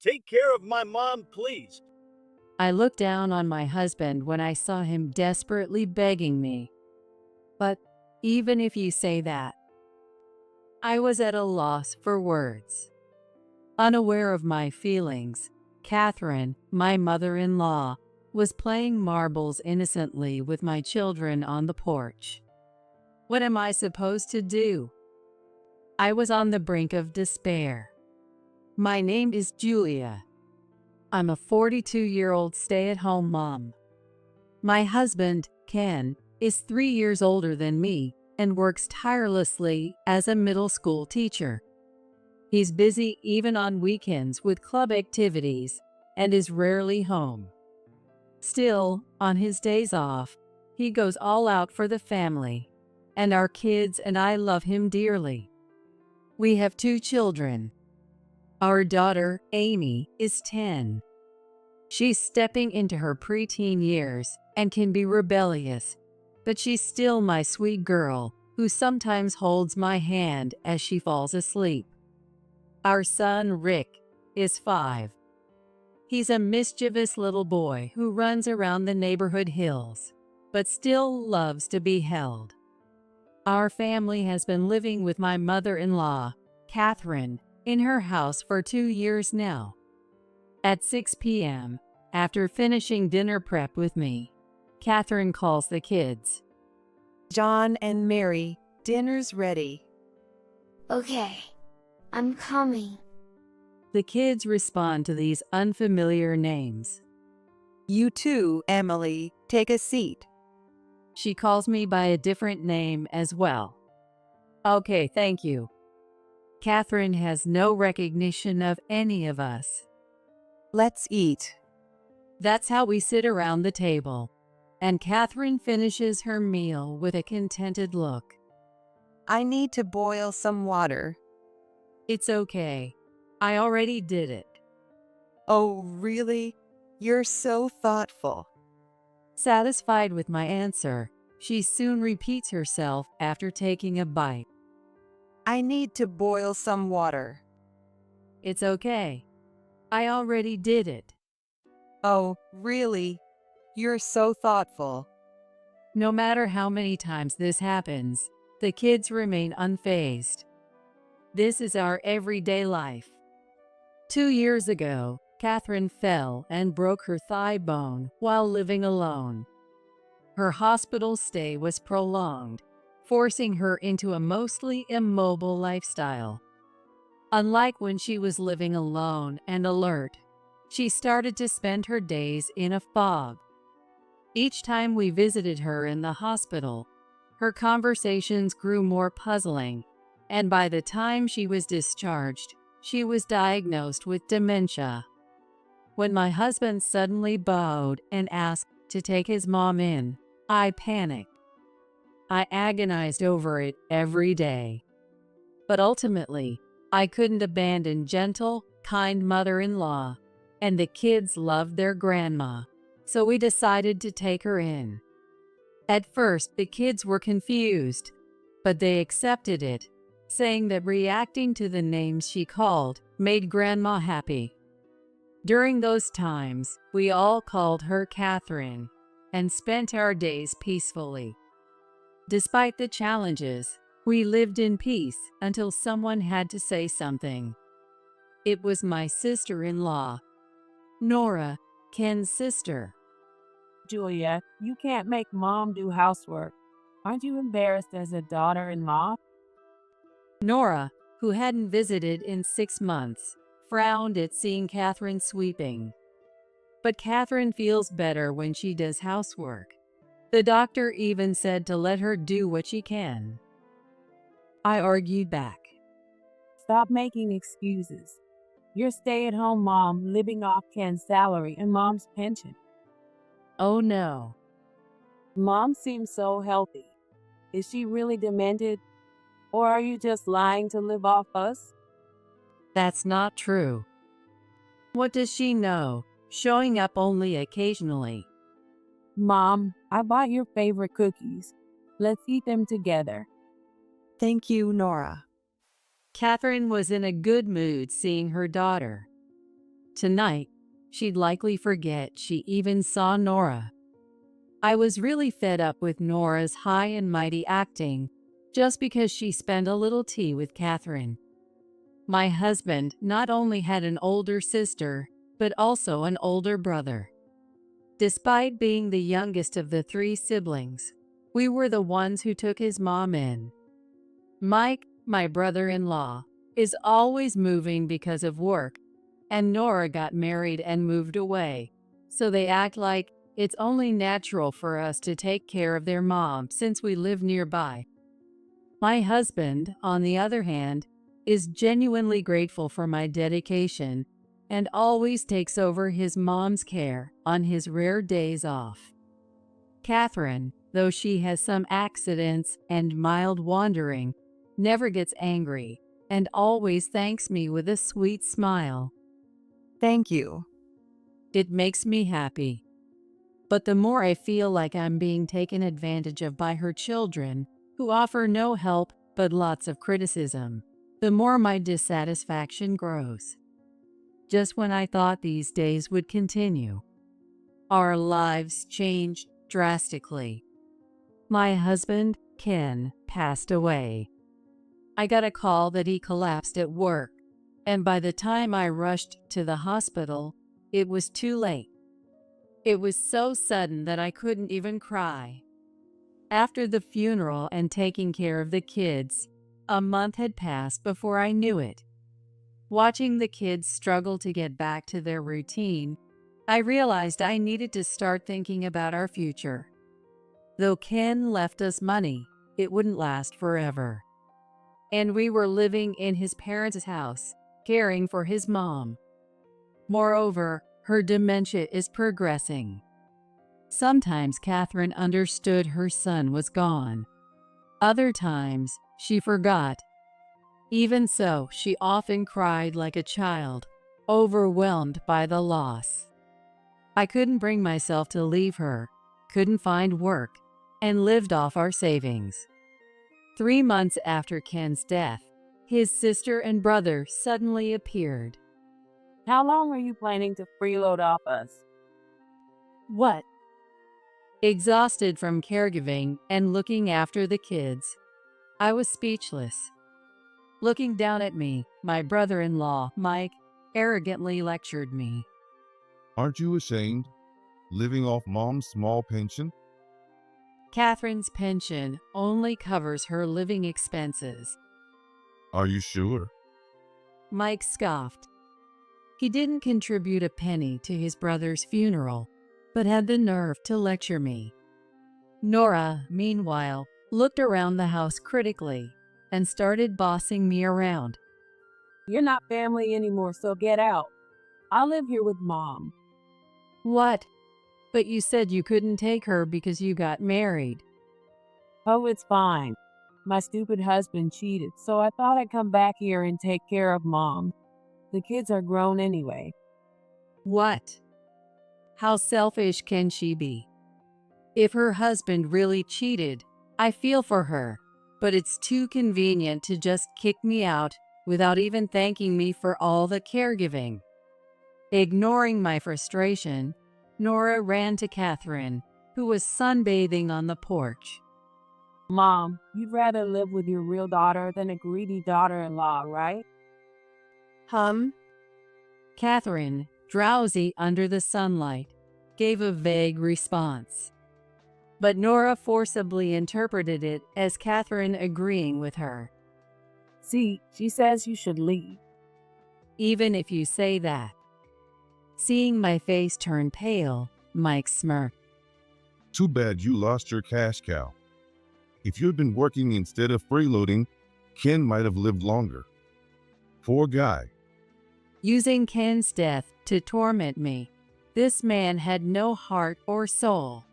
Take care of my mom, please. I looked down on my husband when I saw him desperately begging me. But even if you say that, I was at a loss for words. Unaware of my feelings, Catherine, my mother-in-law, was playing marbles innocently with my children on the porch. What am I supposed to do? I was on the brink of despair. My name is Julia. I'm a 42-year-old stay-at-home mom. My husband, Ken, is 3 years older than me and works tirelessly as a middle school teacher. He's busy even on weekends with club activities and is rarely home. Still, on his days off, he goes all out for the family, and our kids and I love him dearly. We have 2 children. Our daughter, Amy, is 10. She's stepping into her preteen years and can be rebellious, but she's still my sweet girl who sometimes holds my hand as she falls asleep. Our son, Rick, is 5. He's a mischievous little boy who runs around the neighborhood hills, but still loves to be held. Our family has been living with my mother-in-law, Catherine, in her house for 2 years now. At 6 p.m., after finishing dinner prep with me, Catherine calls the kids. John and Mary, dinner's ready. Okay, I'm coming. The kids respond to these unfamiliar names. You too, Emily, take a seat. She calls me by a different name as well. Okay, thank you. Catherine has no recognition of any of us. Let's eat. That's how we sit around the table, and Catherine finishes her meal with a contented look. I need to boil some water. It's okay. I already did it. Oh, really? You're so thoughtful. Satisfied with my answer, she soon repeats herself after taking a bite. I need to boil some water. It's okay. I already did it. Oh, really? You're so thoughtful. No matter how many times this happens, the kids remain unfazed. This is our everyday life. 2 years ago, Catherine fell and broke her thigh bone while living alone. Her hospital stay was prolonged, forcing her into a mostly immobile lifestyle. Unlike when she was living alone and alert, she started to spend her days in a fog. Each time we visited her in the hospital, her conversations grew more puzzling, and by the time she was discharged, she was diagnosed with dementia. When my husband suddenly bowed and asked to take his mom in, I panicked. I agonized over it every day. But ultimately, I couldn't abandon gentle, kind mother-in-law, and the kids loved their grandma, so we decided to take her in. At first, the kids were confused, but they accepted it, saying that reacting to the names she called made Grandma happy. During those times, we all called her Catherine and spent our days peacefully. Despite the challenges, we lived in peace until someone had to say something. It was my sister-in-law, Nora, Ken's sister. Julia, you can't make mom do housework. Aren't you embarrassed as a daughter-in-law? Nora, who hadn't visited in 6 months, frowned at seeing Catherine sweeping. But Catherine feels better when she does housework. The doctor even said to let her do what she can. I argued back. Stop making excuses. You're stay-at-home mom living off Ken's salary and mom's pension. Oh no. Mom seems so healthy. Is she really demented? Or are you just lying to live off us? That's not true. What does she know, showing up only occasionally? Mom, I bought your favorite cookies. Let's eat them together. Thank you, Nora. Catherine was in a good mood seeing her daughter. Tonight, she'd likely forget she even saw Nora. I was really fed up with Nora's high and mighty acting just because she spent a little tea with Catherine. My husband not only had an older sister, but also an older brother. Despite being the youngest of the 3 siblings, we were the ones who took his mom in. Mike, my brother-in-law, is always moving because of work, and Nora got married and moved away, so they act like it's only natural for us to take care of their mom since we live nearby. My husband, on the other hand, is genuinely grateful for my dedication and always takes over his mom's care on his rare days off. Catherine, though she has some accidents and mild wandering, never gets angry and always thanks me with a sweet smile. Thank you. It makes me happy. But the more I feel like I'm being taken advantage of by her children, who offer no help but lots of criticism, the more my dissatisfaction grows. Just when I thought these days would continue, our lives changed drastically. My husband, Ken, passed away. I got a call that he collapsed at work, and by the time I rushed to the hospital, it was too late. It was so sudden that I couldn't even cry. After the funeral and taking care of the kids, a month had passed before I knew it. Watching the kids struggle to get back to their routine, I realized I needed to start thinking about our future. Though Ken left us money, it wouldn't last forever. And we were living in his parents' house, caring for his mom. Moreover, her dementia is progressing. Sometimes Catherine understood her son was gone. Other times, she forgot. Even so, she often cried like a child, overwhelmed by the loss. I couldn't bring myself to leave her, couldn't find work, and lived off our savings. 3 months after Ken's death, his sister and brother suddenly appeared. How long are you planning to freeload off us? What? Exhausted from caregiving and looking after the kids, I was speechless. Looking down at me, my brother-in-law, Mike, arrogantly lectured me. Aren't you ashamed? Living off mom's small pension? Catherine's pension only covers her living expenses. Are you sure? Mike scoffed. He didn't contribute a penny to his brother's funeral, but had the nerve to lecture me. Nora, meanwhile, looked around the house critically and started bossing me around. You're not family anymore, so get out. I live here with Mom. What? But you said you couldn't take her because you got married. Oh, it's fine. My stupid husband cheated, so I thought I'd come back here and take care of Mom. The kids are grown anyway. What? How selfish can she be? If her husband really cheated, I feel for her, but it's too convenient to just kick me out without even thanking me for all the caregiving. Ignoring my frustration, Nora ran to Catherine, who was sunbathing on the porch. Mom, you'd rather live with your real daughter than a greedy daughter-in-law, right? Catherine, drowsy under the sunlight, gave a vague response. But Nora forcibly interpreted it as Catherine agreeing with her. See, she says you should leave. Even if you say that. Seeing my face turn pale, Mike smirked. Too bad you lost your cash cow. If you'd been working instead of freeloading, Ken might have lived longer. Poor guy. Using Ken's death to torment me, this man had no heart or soul.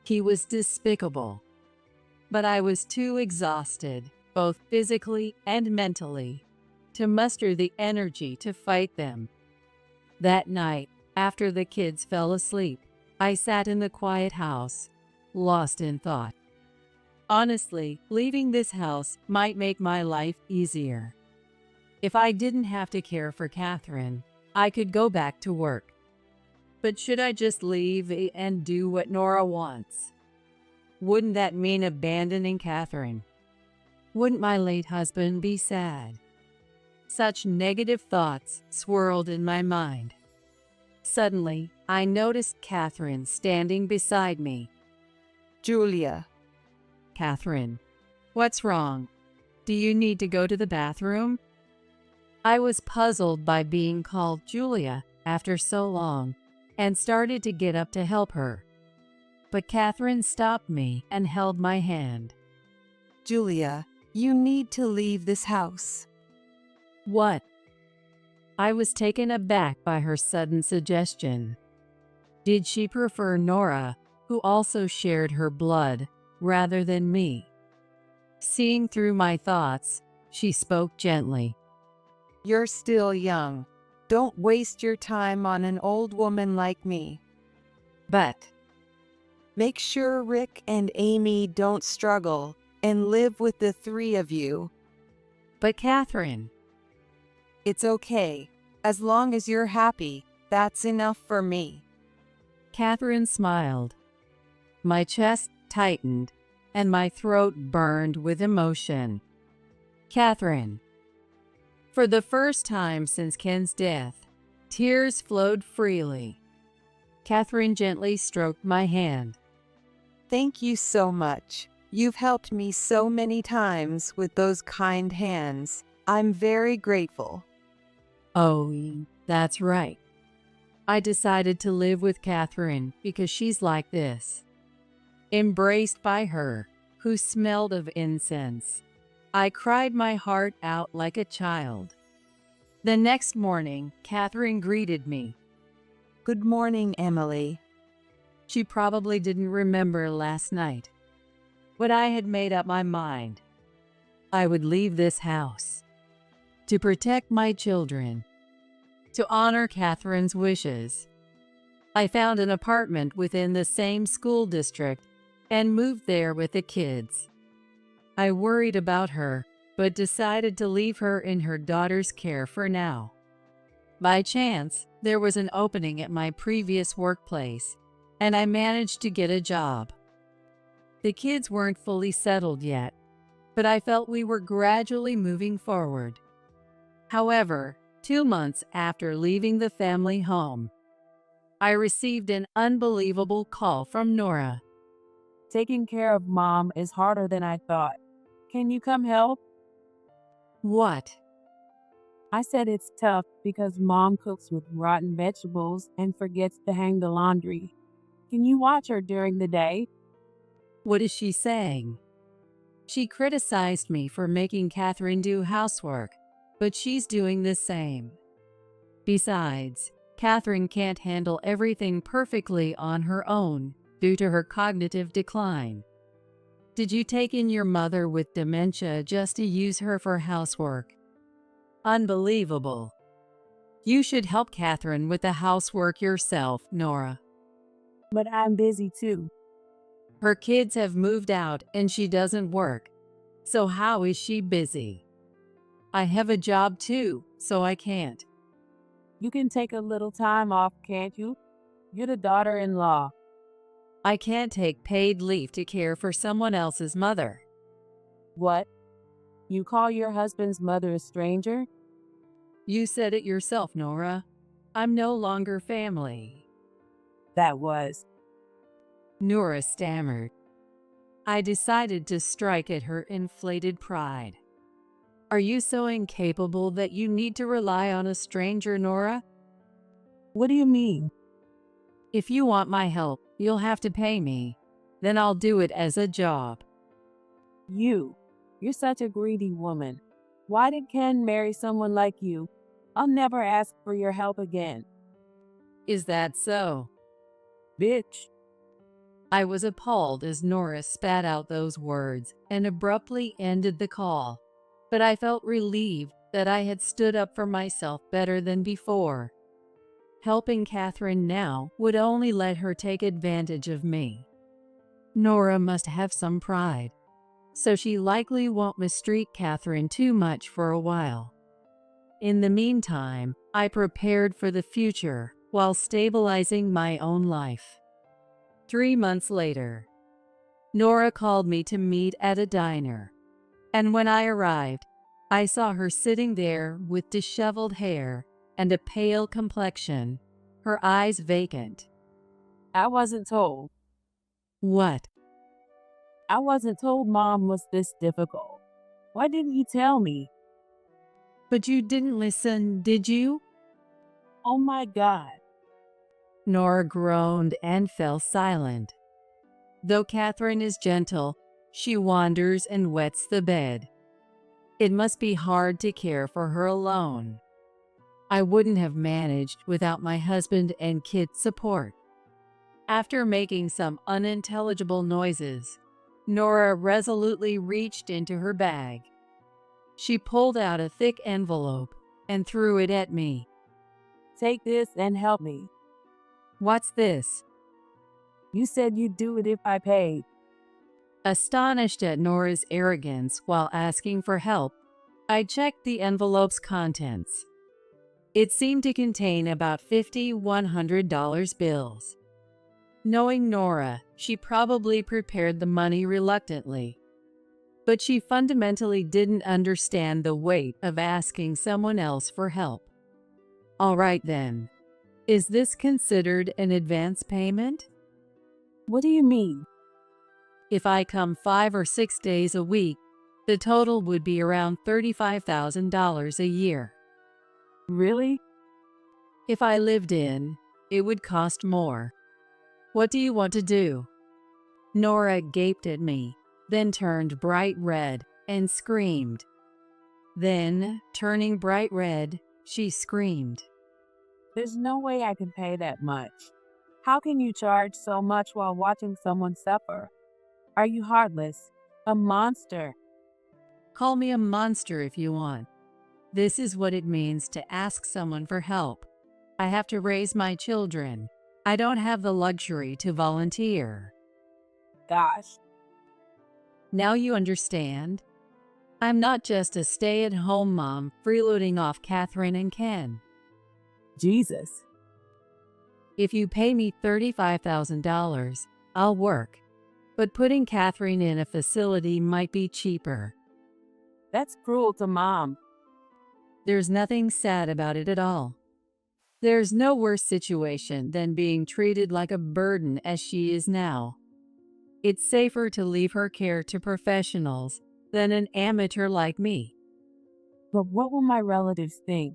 He was despicable. But I was too exhausted, both physically and mentally, to muster the energy to fight them. That night, after the kids fell asleep, I sat in the quiet house, lost in thought. Honestly, leaving this house might make my life easier. If I didn't have to care for Catherine, I could go back to work. But should I just leave and do what Nora wants? Wouldn't that mean abandoning Catherine? Wouldn't my late husband be sad? Such negative thoughts swirled in my mind. Suddenly, I noticed Catherine standing beside me. Julia. Catherine, what's wrong? Do you need to go to the bathroom? I was puzzled by being called Julia after so long and started to get up to help her. But Catherine stopped me and held my hand. Julia, you need to leave this house. What? I was taken aback by her sudden suggestion. Did she prefer Nora, who also shared her blood, rather than me? Seeing through my thoughts, she spoke gently. You're still young. Don't waste your time on an old woman like me. But Make sure Rick and Amy don't struggle and live with the three of you. Catherine, It's okay. As long as you're happy, that's enough for me. Catherine smiled. My chest tightened and my throat burned with emotion. Catherine. For the first time since Ken's death, tears flowed freely. Catherine gently stroked my hand. Thank you so much. You've helped me so many times with those kind hands. I'm very grateful. Oh, that's right. I decided to live with Catherine because she's like this. Embraced by her, who smelled of incense, I cried my heart out like a child. The next morning, Catherine greeted me. Good morning, Emily. She probably didn't remember last night, but I had made up my mind. I would leave this house to protect my children, to honor Catherine's wishes. I found an apartment within the same school district and moved there with the kids. I worried about her, but decided to leave her in her daughter's care for now. By chance, there was an opening at my previous workplace, and I managed to get a job. The kids weren't fully settled yet, but I felt we were gradually moving forward. However, 2 months after leaving the family home, I received an unbelievable call from Nora. Taking care of Mom is harder than I thought. Can you come help? What? I said it's tough because Mom cooks with rotten vegetables and forgets to hang the laundry. Can you watch her during the day? What is she saying? She criticized me for making Catherine do housework, but she's doing the same. Besides, Catherine can't handle everything perfectly on her own due to her cognitive decline. Did you take in your mother with dementia just to use her for housework? Unbelievable. You should help Catherine with the housework yourself, Nora. But I'm busy too. Her kids have moved out and she doesn't work. So how is she busy? I have a job too, so I can't. You can take a little time off, can't you? You're the daughter-in-law. I can't take paid leave to care for someone else's mother. What? You call your husband's mother a stranger? You said it yourself, Nora. I'm no longer family. That was. Nora stammered. I decided to strike at her inflated pride. Are you so incapable that you need to rely on a stranger, Nora? What do you mean? If you want my help, you'll have to pay me. Then I'll do it as a job. You're such a greedy woman. Why did Ken marry someone like you? I'll never ask for your help again. Is that so? Bitch. I was appalled as Nora spat out those words and abruptly ended the call, but I felt relieved that I had stood up for myself better than before. Helping Catherine now would only let her take advantage of me. Nora must have some pride, so she likely won't mistreat Catherine too much for a while. In the meantime, I prepared for the future while stabilizing my own life. 3 months later, Nora called me to meet at a diner, and when I arrived, I saw her sitting there with disheveled hair and a pale complexion, her eyes vacant. I wasn't told. What? I wasn't told Mom was this difficult. Why didn't you tell me? But you didn't listen, did you? Oh my God. Nora groaned and fell silent. Though Catherine is gentle, she wanders and wets the bed. It must be hard to care for her alone. I wouldn't have managed without my husband and kids' support. After making some unintelligible noises, Nora resolutely reached into her bag. She pulled out a thick envelope and threw it at me. Take this and help me. What's this? You said you'd do it if I paid. Astonished at Nora's arrogance while asking for help, I checked the envelope's contents. It seemed to contain about 50 $100 bills. Knowing Nora, she probably prepared the money reluctantly. But she fundamentally didn't understand the weight of asking someone else for help. All right then. Is this considered an advance payment? What do you mean? If I come 5 or 6 days a week, the total would be around $35,000 a year. Really? If I lived in, it would cost more. What do you want to do? Nora gaped at me, then turned bright red and screamed. Then, turning bright red, she screamed. There's no way I can pay that much. How can you charge so much while watching someone suffer? Are you heartless? A monster? Call me a monster if you want. This is what it means to ask someone for help. I have to raise my children. I don't have the luxury to volunteer. Gosh. Now you understand? I'm not just a stay-at-home mom freeloading off Catherine and Ken. Jesus. If you pay me $35,000, I'll work. But putting Catherine in a facility might be cheaper. That's cruel to Mom. There's nothing sad about it at all. There's no worse situation than being treated like a burden as she is now. It's safer to leave her care to professionals than an amateur like me. But what will my relatives think?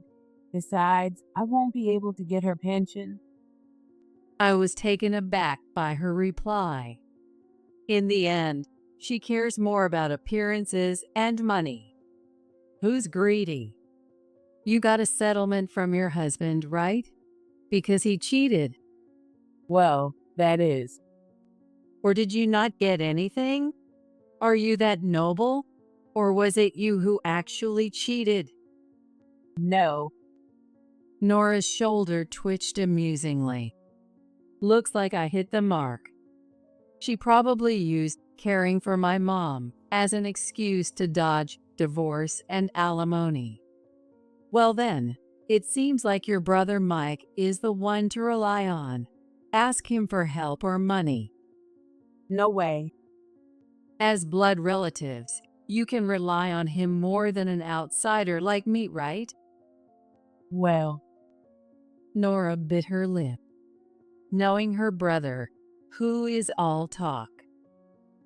Besides, I won't be able to get her pension. I was taken aback by her reply. In the end, she cares more about appearances and money. Who's greedy? You got a settlement from your husband, right? Because he cheated. Well, that is. Or did you not get anything? Are you that noble? Or was it you who actually cheated? No. Nora's shoulder twitched amusingly. Looks like I hit the mark. She probably used caring for my mom as an excuse to dodge divorce and alimony. Well then, it seems like your brother Mike is the one to rely on. Ask him for help or money. No way. As blood relatives, you can rely on him more than an outsider like me, right? Well. Nora bit her lip. Knowing her brother, who is all talk.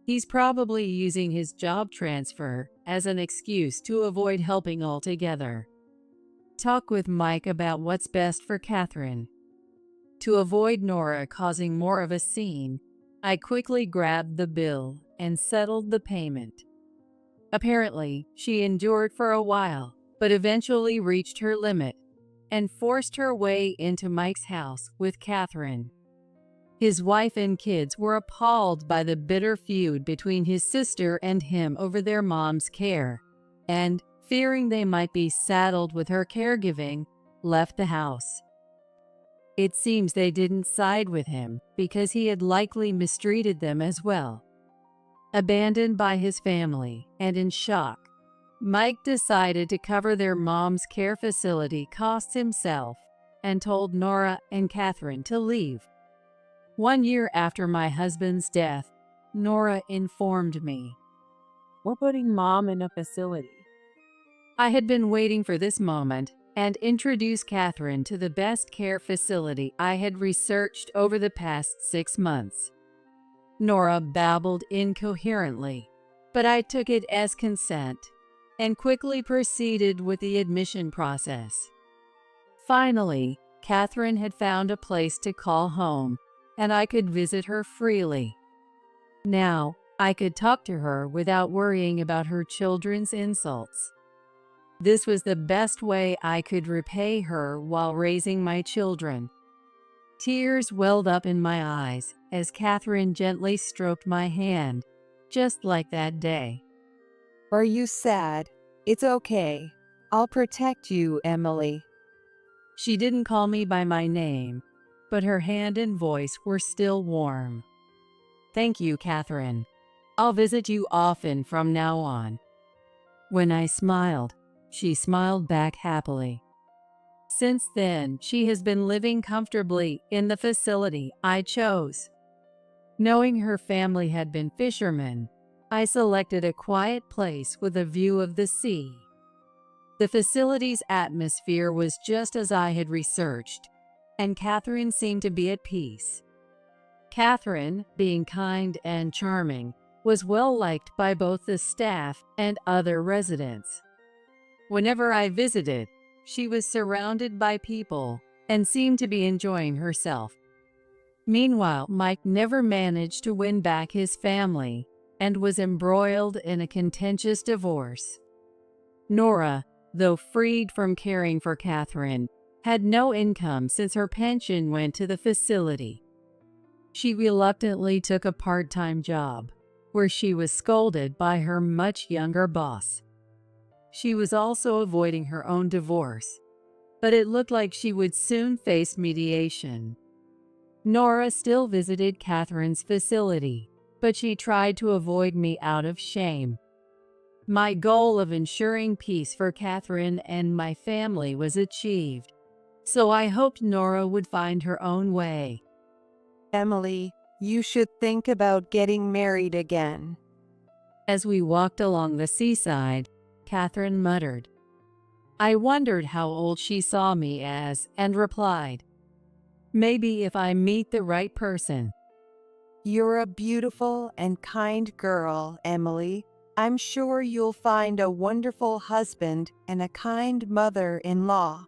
He's probably using his job transfer as an excuse to avoid helping altogether. Talk with Mike about what's best for Catherine. To avoid Nora causing more of a scene, I quickly grabbed the bill and settled the payment. Apparently, she endured for a while, but eventually reached her limit and forced her way into Mike's house with Catherine. His wife and kids were appalled by the bitter feud between his sister and him over their mom's care, and, fearing they might be saddled with her caregiving, left the house. It seems they didn't side with him because he had likely mistreated them as well. Abandoned by his family and in shock, Mike decided to cover their mom's care facility costs himself and told Nora and Catherine to leave. 1 year after my husband's death, Nora informed me. We're putting Mom in a facility. I had been waiting for this moment and introduced Catherine to the best care facility I had researched over the past 6 months. Nora babbled incoherently, but I took it as consent and quickly proceeded with the admission process. Finally, Catherine had found a place to call home, and I could visit her freely. Now, I could talk to her without worrying about her children's insults. This was the best way I could repay her while raising my children. Tears welled up in my eyes as Catherine gently stroked my hand, just like that day. Are you sad? It's okay. I'll protect you, Emily. She didn't call me by my name, but her hand and voice were still warm. Thank you, Catherine. I'll visit you often from now on. When I smiled, she smiled back happily. Since then, she has been living comfortably in the facility I chose. Knowing her family had been fishermen, I selected a quiet place with a view of the sea. The facility's atmosphere was just as I had researched, and Catherine seemed to be at peace. Catherine, being kind and charming, was well liked by both the staff and other residents. Whenever I visited, she was surrounded by people and seemed to be enjoying herself. Meanwhile, Mike never managed to win back his family and was embroiled in a contentious divorce. Nora, though freed from caring for Catherine, had no income since her pension went to the facility. She reluctantly took a part-time job, where she was scolded by her much younger boss. She was also avoiding her own divorce, but it looked like she would soon face mediation. Nora still visited Catherine's facility, but she tried to avoid me out of shame. My goal of ensuring peace for Catherine and my family was achieved, so I hoped Nora would find her own way. Emily, you should think about getting married again. As we walked along the seaside, Catherine muttered. I wondered how old she saw me as and replied, maybe if I meet the right person. You're a beautiful and kind girl, Emily. I'm sure you'll find a wonderful husband and a kind mother-in-law.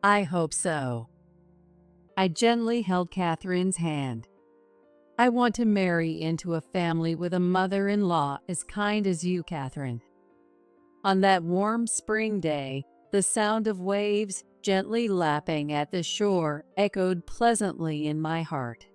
I hope so. I gently held Catherine's hand. I want to marry into a family with a mother-in-law as kind as you, Catherine. On that warm spring day, the sound of waves gently lapping at the shore echoed pleasantly in my heart.